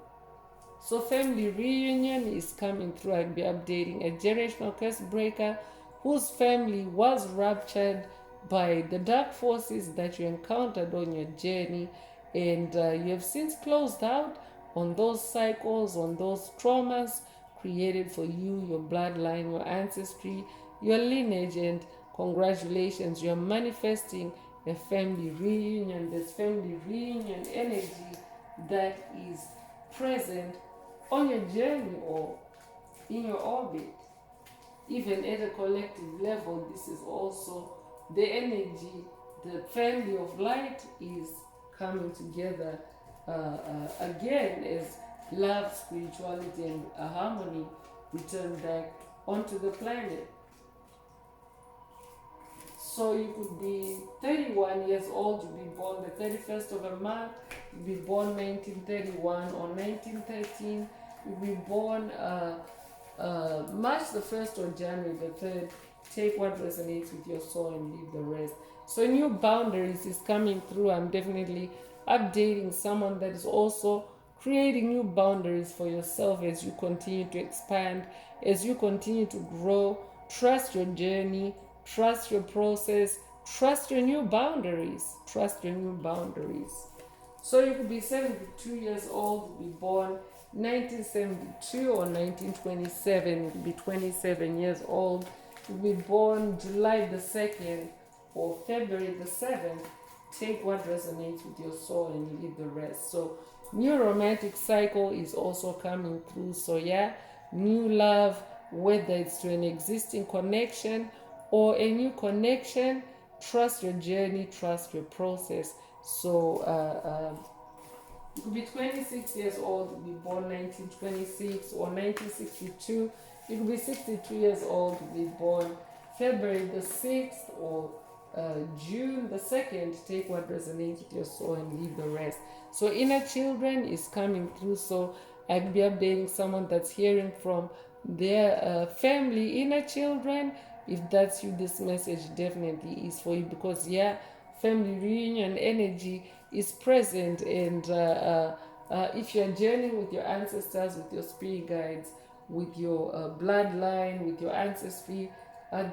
So family reunion is coming through. I'll be updating a generational curse breaker whose family was ruptured by the dark forces that you encountered on your journey, and you have since closed out on those cycles, on those traumas created for you, your bloodline, your ancestry, your lineage, and congratulations, you're manifesting a family reunion. This family reunion energy that is present on your journey or in your orbit. Even at a collective level, this is also the energy. The family of light is coming together again as love, spirituality, and harmony return back onto the planet. So you could be 31 years old, you'd be born the 31st of a month, you'd be born 1931 or 1913, you'd be born March the 1st or January the 3rd. Take what resonates with your soul and leave the rest. So new boundaries is coming through. I'm definitely updating someone that is also creating new boundaries for yourself as you continue to expand, as you continue to grow. Trust your journey, trust your process, trust your new boundaries, trust your new boundaries. So you could be 72 years old, be born 1972 or 1927, you could be 27 years old, you could be born July the 2nd or February the 7th. Take what resonates with your soul and leave the rest. So new romantic cycle is also coming through. So yeah, new love, whether it's to an existing connection or a new connection, trust your journey, trust your process. So you could be 26 years old, be born 1926 or 1962. You could be 62 years old, be born February the 6th or June the 2nd. Take what resonates with your soul and leave the rest. So inner children is coming through. So I'd be updating someone that's hearing from their family, inner children. If that's you, this message definitely is for you, because yeah, family reunion energy is present, and if you're journeying with your ancestors, with your spirit guides, with your bloodline, with your ancestry,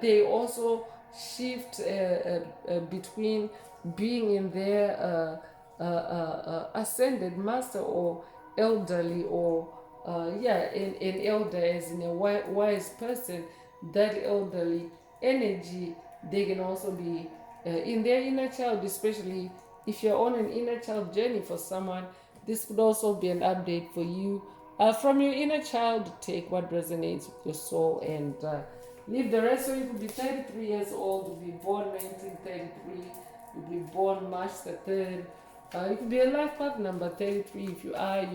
they also shift between being in their ascended master or elderly, or an elder as in a wise person. That elderly energy, they can also be in their inner child, especially if you're on an inner child journey for someone. This could also be an update for you from your inner child. Take what resonates with your soul and leave the rest. So you could be 33 years old, you'll be born 1933, you'll be born March the 3rd. You could be a life path number 33 if you are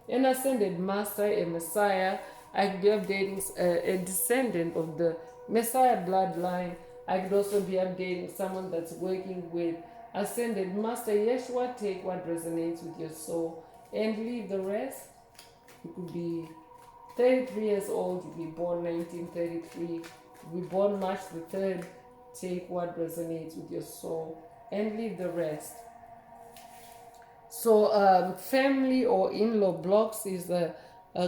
an ascended master, a messiah. I could be updating a descendant of the messiah bloodline. I could also be updating someone that's working with ascended master Yeshua. Take what resonates with your soul and leave the rest. You could be 33 years old, you be born 1933, you be born March the 3rd. Take what resonates with your soul and leave the rest. So family or in-law blocks is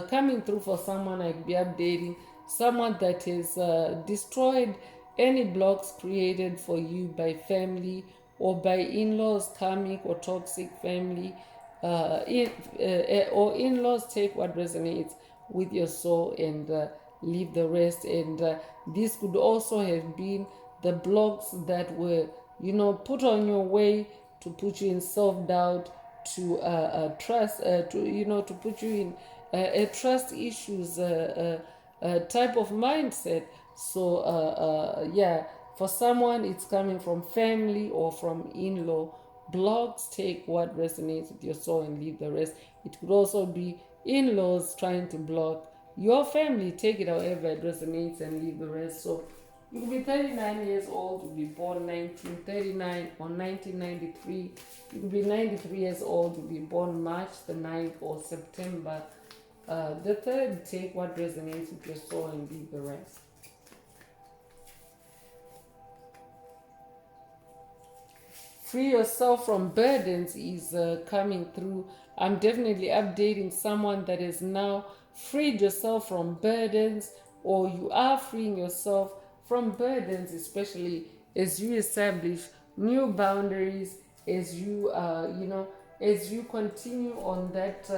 coming through for someone. I could be updating someone that has destroyed any blocks created for you by family or by in-laws, karmic or toxic family. Or in-laws, take what resonates with your soul and leave the rest. And this could also have been the blocks that were, put on your way to put you in self-doubt, to trust, to put you in a trust issues type of mindset. So yeah, for someone it's coming from family or from in-law blocks. Take what resonates with your soul and leave the rest. It could also be in-laws trying to block your family. Take it however it resonates and leave the rest. So you could be 39 years old, you could be born 1939 or 1993. You could be 93 years old, you could be born March the 9th or September the 3rd. Take what resonates with your soul and leave the rest. Free yourself from burdens is coming through. I'm definitely updating someone that has now freed yourself from burdens, or you are freeing yourself from burdens, especially as you establish new boundaries, as you as you continue on that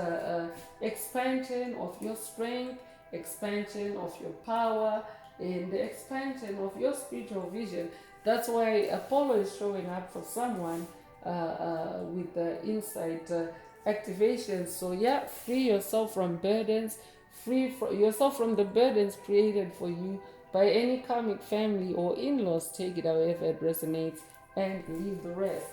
expansion of your strength, expansion of your power, and the expansion of your spiritual vision. That's why Apollo is showing up for someone with the insight activation. So yeah, free yourself from burdens, yourself from the burdens created for you by any karmic family or in-laws. Take it however it resonates and leave the rest.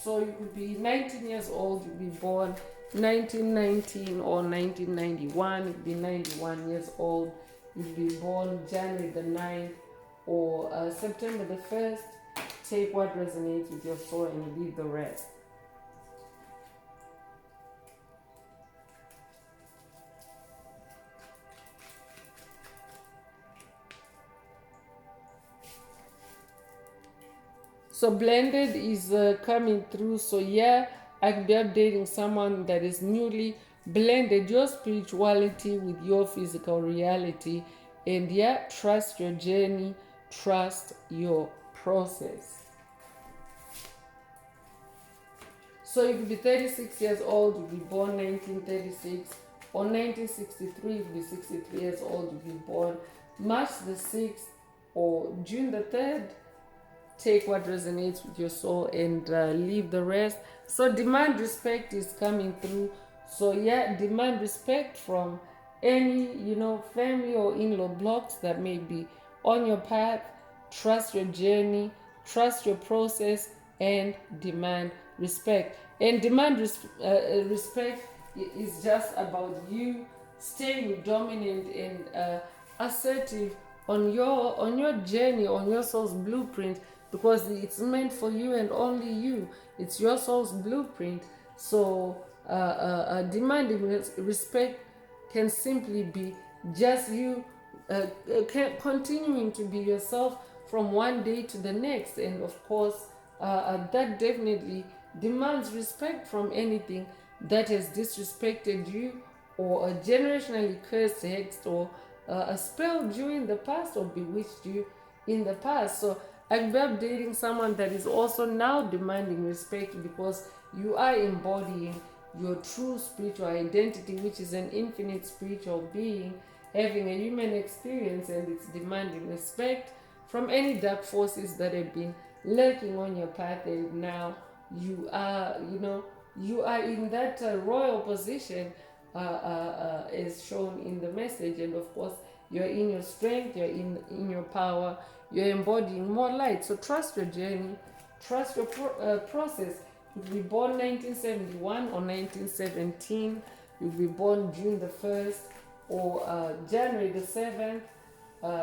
So you could be 19 years old, you'd be born 1919 or 1991, you'd be 91 years old, you'd be born January the 9th or September the 1st. Take what resonates with your soul and leave the rest. So blended is coming through. So yeah, I could be updating someone that is newly blended your spirituality with your physical reality. And yeah, trust your journey, trust your process. So you could be 36 years old, you'd be born 1936, or 1963, you'd be 63 years old, you'd be born March the 6th or June the 3rd. Take what resonates with your soul and leave the rest. So demand respect is coming through. So yeah, demand respect from any family or in-law blocks that may be on your path. Trust your journey, trust your process, and demand respect. And demand respect is just about you staying dominant and assertive on your journey, on your soul's blueprint, because it's meant for you and only you. It's your soul's blueprint. So demanding respect can simply be just you continuing to be yourself from one day to the next. And of course, that definitely demands respect from anything that has disrespected you, or generationally cursed, hexed, or a spell you in the past, or bewitched you in the past. So I'm updating someone that is also now demanding respect, because you are embodying your true spiritual identity, which is an infinite spiritual being having a human experience, and it's demanding respect from any dark forces that have been lurking on your path. And now you are in that royal position as shown in the message. And of course, you're in your strength, you're in your power, you're embodying more light. So trust your journey, trust your process. You'll be born 1971 or 1917. You'll be born June the 1st or January the 7th.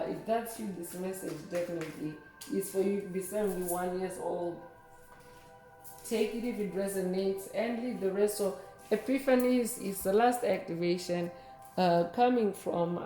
If that's you, this message definitely is for you. To be 71 years old. Take it if it resonates and leave the rest. So Epiphanies is the last activation coming from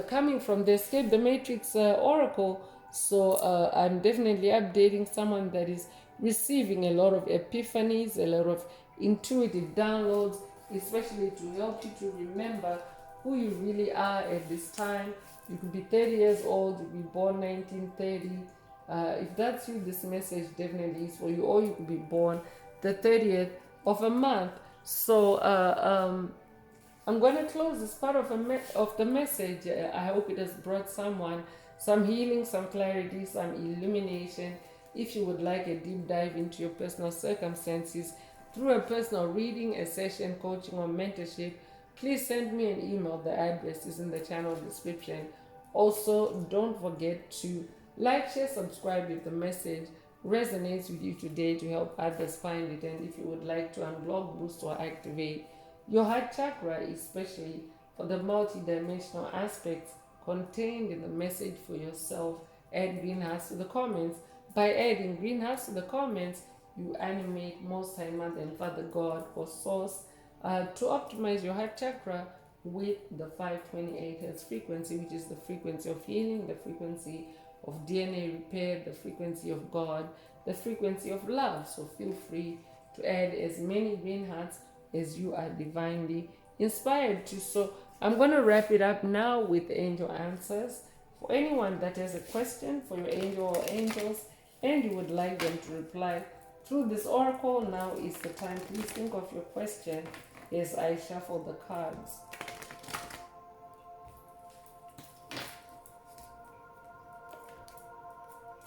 coming from the Escape the Matrix Oracle. So I'm definitely updating someone that is receiving a lot of epiphanies, a lot of intuitive downloads, especially to help you to remember who you really are at this time. You could be 30 years old, you could be born 1930. If that's you, this message definitely is for you. Or you could be born the 30th of a month. So I'm going to close this part of, of the message. I hope it has brought someone some healing, some clarity, some illumination. If you would like a deep dive into your personal circumstances through a personal reading, a session, coaching, or mentorship, please send me an email. The address is in the channel description. Also, don't forget to like, share, subscribe if the message resonates with you today to help others find it. And if you would like to unblock, boost, or activate your heart chakra, especially for the multi-dimensional aspects contained in the message for yourself, add green hearts to the comments. By adding green hearts to the comments, you animate Most High Mother and Father God or Source to optimize your heart chakra with the 528 Hz frequency, which is the frequency of healing, the frequency of DNA repair, the frequency of God, the frequency of love. So feel free to add as many green hearts as you are divinely inspired to. So I'm going to wrap it up now with angel answers. For anyone that has a question for your angel or angels and you would like them to reply through this oracle, now is the time. Please think of your question as I shuffle the cards.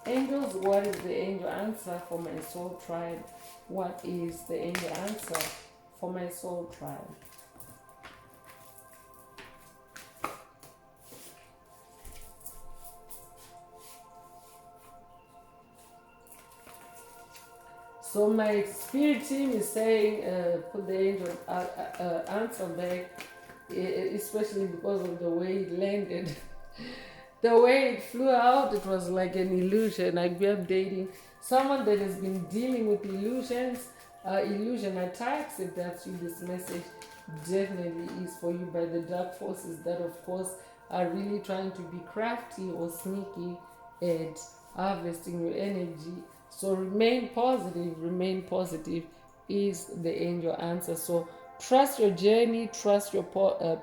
Angels, what is the angel answer for my soul tribe? What is the angel answer for my soul tribe? So my spirit team is saying put the angel answer back, especially because of the way it landed. The way it flew out, it was like an illusion. I'd be updating someone that has been dealing with illusions, illusion attacks. If that's you, this message definitely is for you by the dark forces that, of course, are really trying to be crafty or sneaky at harvesting your energy. So remain positive is the angel answer. So trust your journey, trust your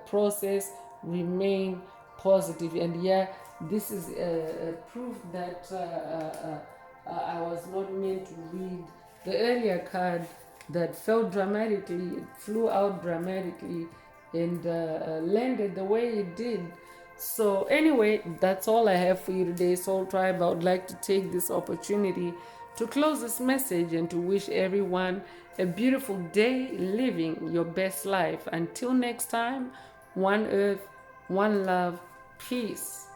process, remain positive. And yeah, this is a proof that I was not meant to read the earlier card that fell dramatically, it flew out dramatically and landed the way it did. So anyway, that's all I have for you today, Soul Tribe. I would like to take this opportunity to close this message and to wish everyone a beautiful day living your best life. Until next time, one earth, one love, peace.